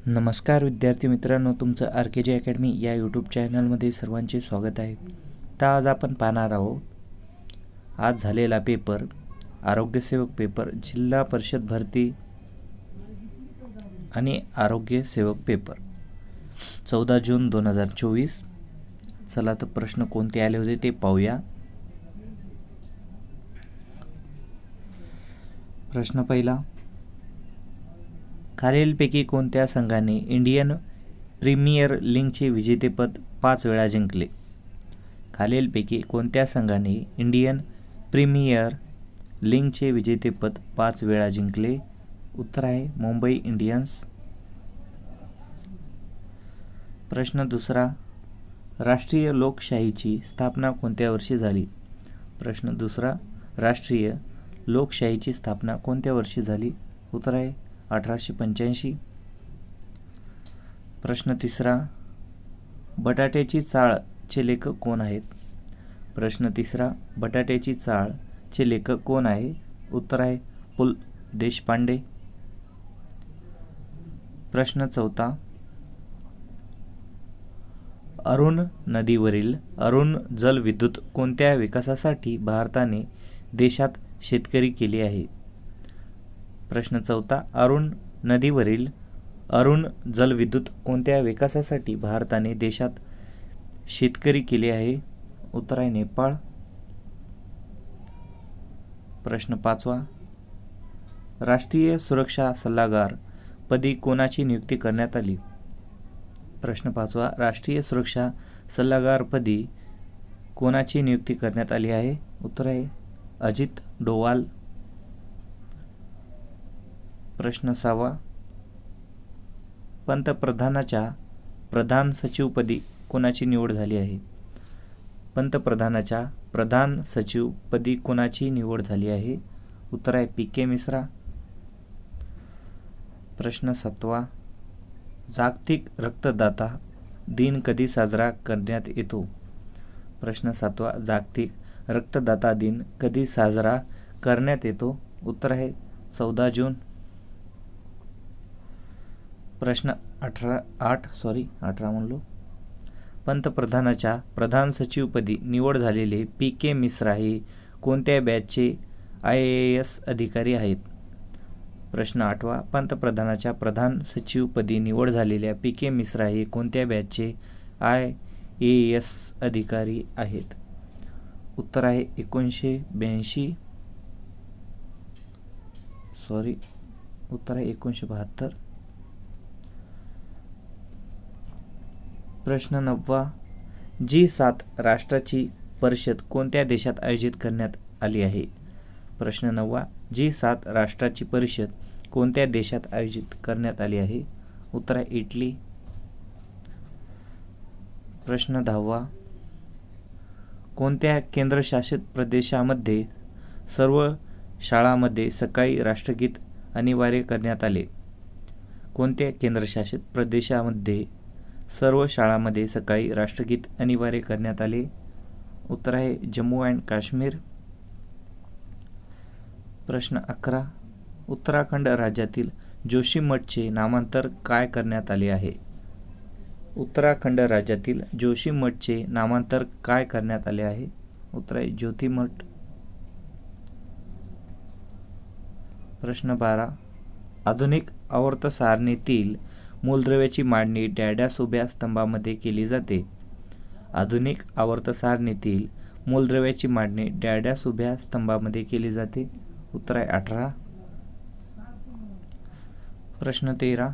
नमस्कार विद्यार्थी मित्रांनो, तुमचं RKG अकॅडमी या यूट्यूब चॅनलमध्ये सर्वांचे स्वागत आहे। तर आज आपण पाहणार आहोत आज झालेला पेपर, आरोग्यसेवक पेपर, जिल्हा परिषद भरती आणि आरोग्यसेवक पेपर 14 जून 2024। चला तर प्रश्न कोणते आले होते ते पाहूया। प्रश्न पहिला, खालीलपैकी कोणत्या संघाने इंडियन प्रीमियर लीगचे विजेतेपद 5 वेळा जिंकले? खालीलपैकी कोणत्या संघाने इंडियन प्रीमियर लीगचे विजेतेपद 5 वेळा जिंकले? उत्तर आहे मुंबई इंडियन्स। प्रश्न दुसरा, राष्ट्रीय लोकशाहीची स्थापना कोणत्या वर्षी झाली? प्रश्न दुसरा, राष्ट्रीय लोकशाहीची स्थापना कोणत्या वर्षी झाली? उत्तर आहे 1885। प्रश्न तिसरा, बटाट्याची चाळचे लेखक कोण आहेत? प्रश्न तिसरा, बटाट्याची चाळचे लेखक कोण आहे? उत्तर आहे पु. देशपांडे। प्रश्न चौथा, अरुण नदीवरील अरुण जलविद्युत कोणत्या विकासासाठी भारताने देशात शेतकरी केली आहे? प्रश्न चौथा, अरुण नदीवरील अरुण जलविद्युत कोणत्या विकासासाठी भारताने देशात शेतकरी केले आहे? उत्तर आहे नेपाळ। प्रश्न पाचवा, राष्ट्रीय सुरक्षा सल्लागार पदी कोणाची नियुक्ती करण्यात आली? प्रश्न पाचवा, राष्ट्रीय सुरक्षा सल्लागार पदी कोणाची नियुक्ती करण्यात आली आहे? उत्तर आहे अजित डोवाल। प्रश्न सहावा, पंतप्रधानाच्या प्रधान सचिवपदी कोणाची निवड झाली आहे? पंतप्रधानाच्या प्रधान सचिवपदी कोणाची निवड झाली आहे? उत्तर आहे PK मिश्रा। प्रश्न सातवा, जागतिक रक्तदाता दिन कधी साजरा करण्यात येतो? प्रश्न सातवा, जागतिक रक्तदाता दिन कधी साजरा करण्यात येतो? उत्तर आहे 14 जून। प्रश्न 18 म्हणलो, पंतप्रधानाच्या प्रधान सचिवपदी निवड झालेले PK मिश्रा हे कोणत्या बॅचचे IAS अधिकारी आहेत? प्रश्न 8, पंतप्रधानाच्या प्रधान सचिवपदी निवड झालेल्या PK मिश्रा हे कोणत्या बॅचचे IAS अधिकारी आहेत? उत्तर आहे 1982। उत्तर आहे 1972। प्रश्न 9, G7 राष्ट्राची परिषद कोणत्या देशात आयोजित करण्यात आली आहे? प्रश्न 9, G7 राष्ट्राची परिषद कोणत्या देशात आयोजित करण्यात आली आहे? उत्तर आहे इटली। प्रश्न 10, कोणत्या केंद्रशासित प्रदेशामध्ये सर्व शाळांमध्ये सकाळी राष्ट्रगीत अनिवार्य करण्यात आले? कोणत्या केंद्रशासित प्रदेशामध्ये सर्व शाळांमध्ये सकाळी राष्ट्रगीत अनिवार्य करण्यात आले? उत्तर आहे जम्मू अँड काश्मीर। प्रश्न 11, उत्तराखंड राज्यातील जोशीमठचे नामांतर काय करण्यात आले आहे? उत्तराखंड राज्यातील जोशीमठचे नामांतर काय करण्यात आले आहे? उत्तर आहे ज्योतिमठ। प्रश्न 12, आधुनिक आवर्त सारणीतील मूलद्रव्याची मांडणी डॅडॅश उभ्या स्तंभामध्ये केली जाते? आधुनिक आवर्त सारणीतील मूलद्रव्याची मांडणी डॅडॅश उभ्या स्तंभामध्ये केली जाते? उत्तर आहे 18। प्रश्न 13,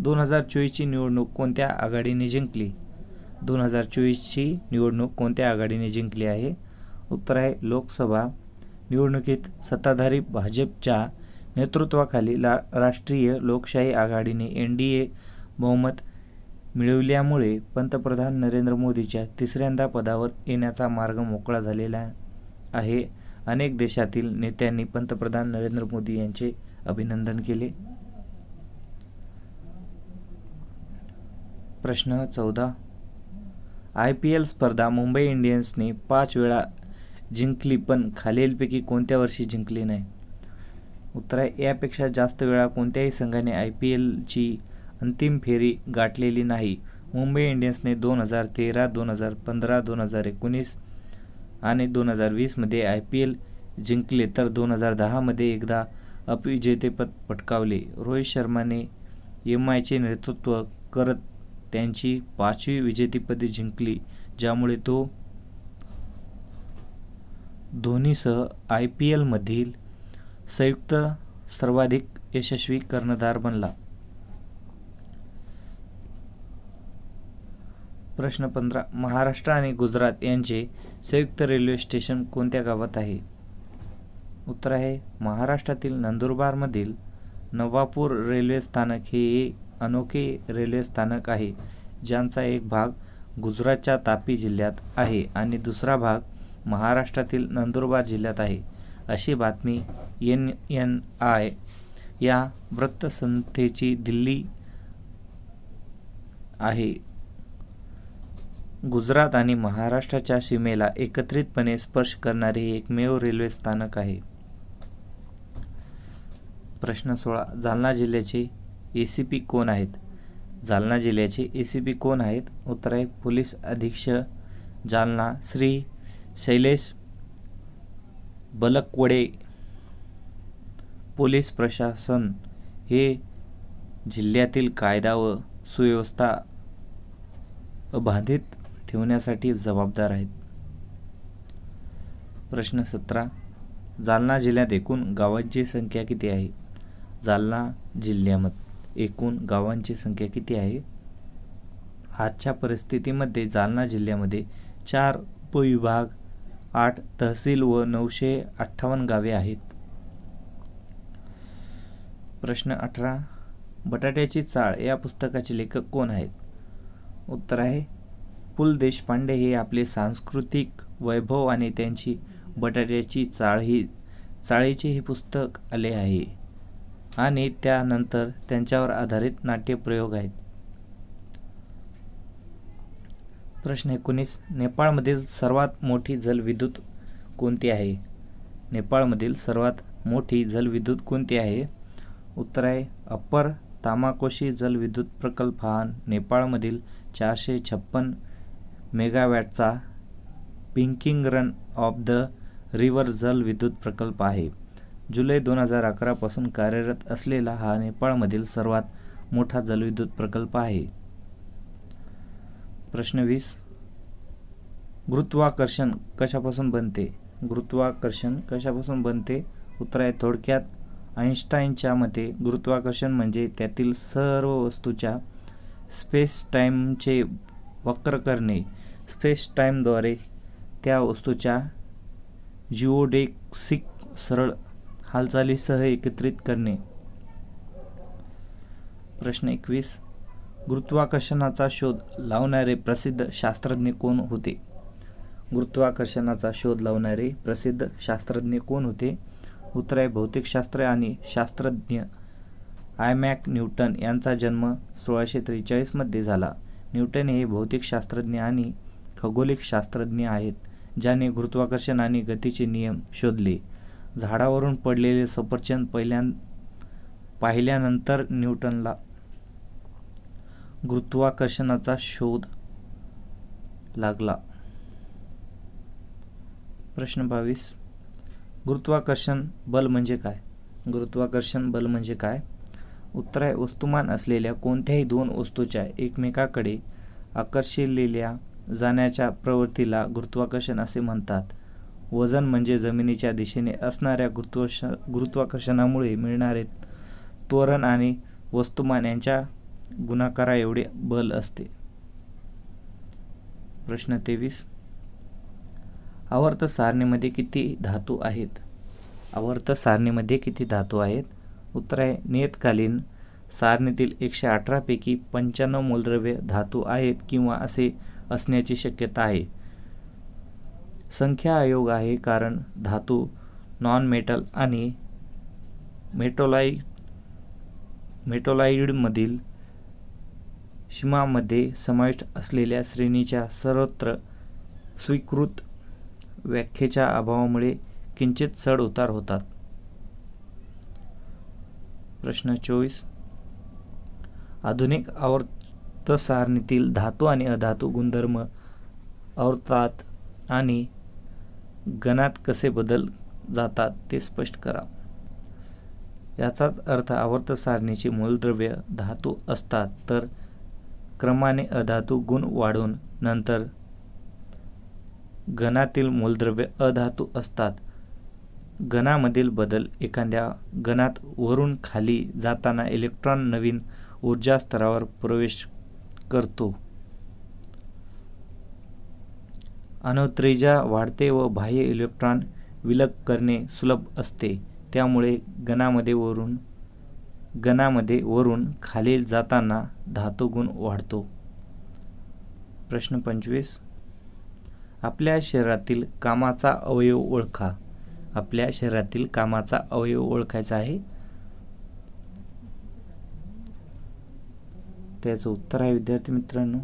2024 ची निवडणूक कोणत्या आघाडीने जिंकली? 2024 ची निवडणूक कोणत्या आघाडीने जिंकली आहे? उत्तर आहे लोकसभा निवडणुकीत सत्ताधारी भाजपच्या नेतृत्वाखाली राष्ट्रीय लोकशाही आघाडीने NDA बहुमत मिळविल्यामुळे पंतप्रधान नरेंद्र मोदींच्या तिसऱ्यांदा पदावर येण्याचा मार्ग मोकळा झालेला आहे। अनेक देशातील नेत्यांनी पंतप्रधान नरेंद्र मोदी यांचे अभिनंदन केले। प्रश्न 14, IPL स्पर्धा मुंबई इंडियन्सने 5 वेळा जिंकली पण खालीलपैकी कोणत्या वर्षी जिंकली नाही? उत्तर आहे यापेक्षा जास्त वेळा कोणत्याही संघाने IPLची अंतिम फेरी गाठलेली नाही. मुंबई इंडियन्सने 2013, 2015, 2019 आणि 2020 मध्ये IPL जिंकले तर 2010 मध्ये एकदा अपविजेतेपद पटकावले. रोहित शर्माने MIचे नेतृत्व करत त्यांची 5वी विजेतेपदे जिंकली, ज्यामुळे तो धोनीसह IPL मधील संयुक्त सर्वाधिक यशस्वी कर्णधार बनला. प्रश्न 15. महाराष्ट्र आणि गुजरात यांचे संयुक्त रेल्वे स्टेशन कोणत्या गावात आहे? उत्तर आहे महाराष्ट्रातील नंदुरबारमधील नवापूर रेल्वे स्थानक हे एक अनोखे रेल्वे स्थानक आहे, ज्यांचा एक भाग गुजरातच्या तापी जिल्ह्यात आहे आणि दुसरा भाग महाराष्ट्रातील नंदुरबार जिल्ह्यात आहे, अशी बातमी NNI या वृत्तसंस्थेची दिल्ली आहे. गुजरात आणि महाराष्ट्राच्या सीमेला एकत्रितपणे स्पर्श करणारे हे एकमेव रेल्वे स्थानक आहे. प्रश्न 16. जालना जिल्ह्याचे ACP कोण आहेत? जालना जिल्ह्याचे ACP कोण आहेत? उत्तर आहे पोलीस अधीक्षक जालना श्री शैलेश बलकवडे. पोलीस प्रशासन हे जिल्ह्यातील कायदा व सुव्यवस्था अबाधित ठेवण्यासाठी जबाबदार आहेत. प्रश्न 17. जालना जिल्ह्यात एकूण गावांची संख्या किती आहे? जालना जिल्ह्यामध्ये एकूण गावांची संख्या किती आहे? आजच्या परिस्थितीमध्ये जालना जिल्ह्यामध्ये 4 उपविभाग, 8 तहसील व 958 गावे आहेत. प्रश्न 18. बटाट्याची चाळ या पुस्तकाचे लेखक कोण आहेत? उत्तर आहे पु. ल. देशपांडे. हे आपले सांस्कृतिक वैभव आणि त्यांची बटाट्याची चाळीचे हे पुस्तक आले आहे आणि त्यानंतर त्यांच्यावर आधारित नाट्यप्रयोग आहेत. प्रश्न 19. नेपाळमधील सर्वात मोठी जलविद्युत कोणती आहे? नेपाळमधील सर्वात मोठी जलविद्युत कोणती आहे? उत्तर आहे अप्पर तामाकोशी जलविद्युत प्रकल्प. हा नेपाळमधील 456 मेगावॅटचा पिंकिंग रन ऑफ द रिव्हर जलविद्युत प्रकल्प आहे. जुलै 2011 पासून कार्यरत असलेला हा नेपाळमधील सर्वात मोठा जलविद्युत प्रकल्प आहे. प्रश्न 20. गुरुत्वाकर्षण कशापासून बनते? गुरुत्वाकर्षण कशापासून बनते? उत्तर आहे थोडक्यात आइन्स्टाईनच्या मते गुरुत्वाकर्षण म्हणजे त्यातील सर्व वस्तूच्या स्पेस टाईमचे वक्र करणे, स्पेस टाईमद्वारे त्या वस्तूच्या जिओडेसिक सरळ हालचालीसह एकत्रित करणे. प्रश्न 21. गुरुत्वाकर्षणाचा शोध लावणारे प्रसिद्ध शास्त्रज्ञ कोण होते? गुरुत्वाकर्षणाचा शोध लावणारे प्रसिद्ध शास्त्रज्ञ कोण होते? उत्तर आहे भौतिकशास्त्र आणि शास्त्रज्ञ आयझॅक न्यूटन यांचा जन्म 1643 मध्ये झाला. न्यूटन हे भौतिकशास्त्रज्ञ आणि खगोलिक शास्त्रज्ञ आहेत, ज्याने गुरुत्वाकर्षण आणि गतीचे नियम शोधले. झाडावरून पडलेले सफरचंद पाहिल्यानंतर न्यूटनला गुरुत्वाकर्षणाचा शोध लागला. प्रश्न 22. गुरुत्वाकर्षण बल म्हणजे काय? गुरुत्वाकर्षण बल म्हणजे काय? उत्तर आहे वस्तुमान असलेल्या कोणत्याही दोन वस्तूच्या एकमेकाकडे आकर्षिल्या जाण्याच्या प्रवृत्तीला गुरुत्वाकर्षण असे म्हणतात. वजन म्हणजे जमिनीच्या दिशेने असणाऱ्या गुरुत्वाकर्षणामुळे मिळणारे त्वरण आणि वस्तुमान यांच्या गुणाकारा एवढे बल असते. प्रश्न 23. आवर्त सारणीमध्ये किती धातू आहेत? आवर्त सारणीमध्ये किती धातू आहेत? उत्तर आहे नियतकालीन सारणीतील 118 पैकी 95 मूलद्रव्य धातू आहेत किंवा असे असण्याची शक्यता आहे. संख्या अयोग आहे कारण धातू नॉन मेटल आणि मेटोलाइडमधील सीमामध्ये समाविष्ट असलेल्या श्रेणीच्या सर्वत्र स्वीकृत व्याख्येच्या अभावामुळे किंचित चढ उतार होतात. प्रश्न 24. आधुनिक आवर्त सारणीतील धातू आणि अधातू गुणधर्म आवर्तात आणि गणात कसे बदल जातात ते स्पष्ट करा. याचाच अर्थ आवर्त सारणीचे मूलद्रव्य धातू असतात तर क्रमाने अधातू गुण वाढून नंतर गणातील मूलद्रव्य अधातू असतात. गणामधील बदल एखाद्या गणात वरून खाली जाताना इलेक्ट्रॉन नवीन ऊर्जा स्तरावर प्रवेश करतो. अणुत्रिज्या वाढते व बाह्य इलेक्ट्रॉन विलग करणे सुलभ असते. त्यामुळे गणामध्ये वरून खाली जाताना धातुगुण वाढतो. प्रश्न 25. आपल्या शरीरातील कामाचा अवयव ओळखा. आपल्या शरीरातील कामाचा अवयव ओळखायचा आहे. त्याचं उत्तर आहे विद्यार्थी मित्रांनो,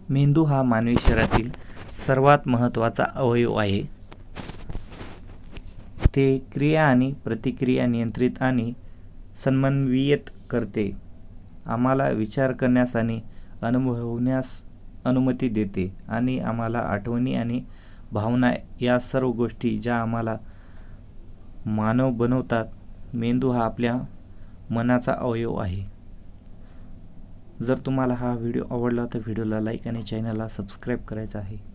मेंदू हा मानवी शरीरातील सर्वात महत्त्वाचा अवयव आहे. ते क्रिया आणि प्रतिक्रिया नियंत्रित आणि समन्वयित करते. आम्हाला विचार करण्यास आणि अनुभवण्यास अनुमती देते आणि आम्हाला आठवणी आणि भावना या सर्व गोष्टी ज्या आम्हाला मानव बनवतात. मेंदू हा आपल्या मनाचा अवयव आहे. जर तुम्हाला हा व्हिडिओ आवडला तर व्हिडिओला लाईक आणि चॅनलला सबस्क्राईब करायचं आहे.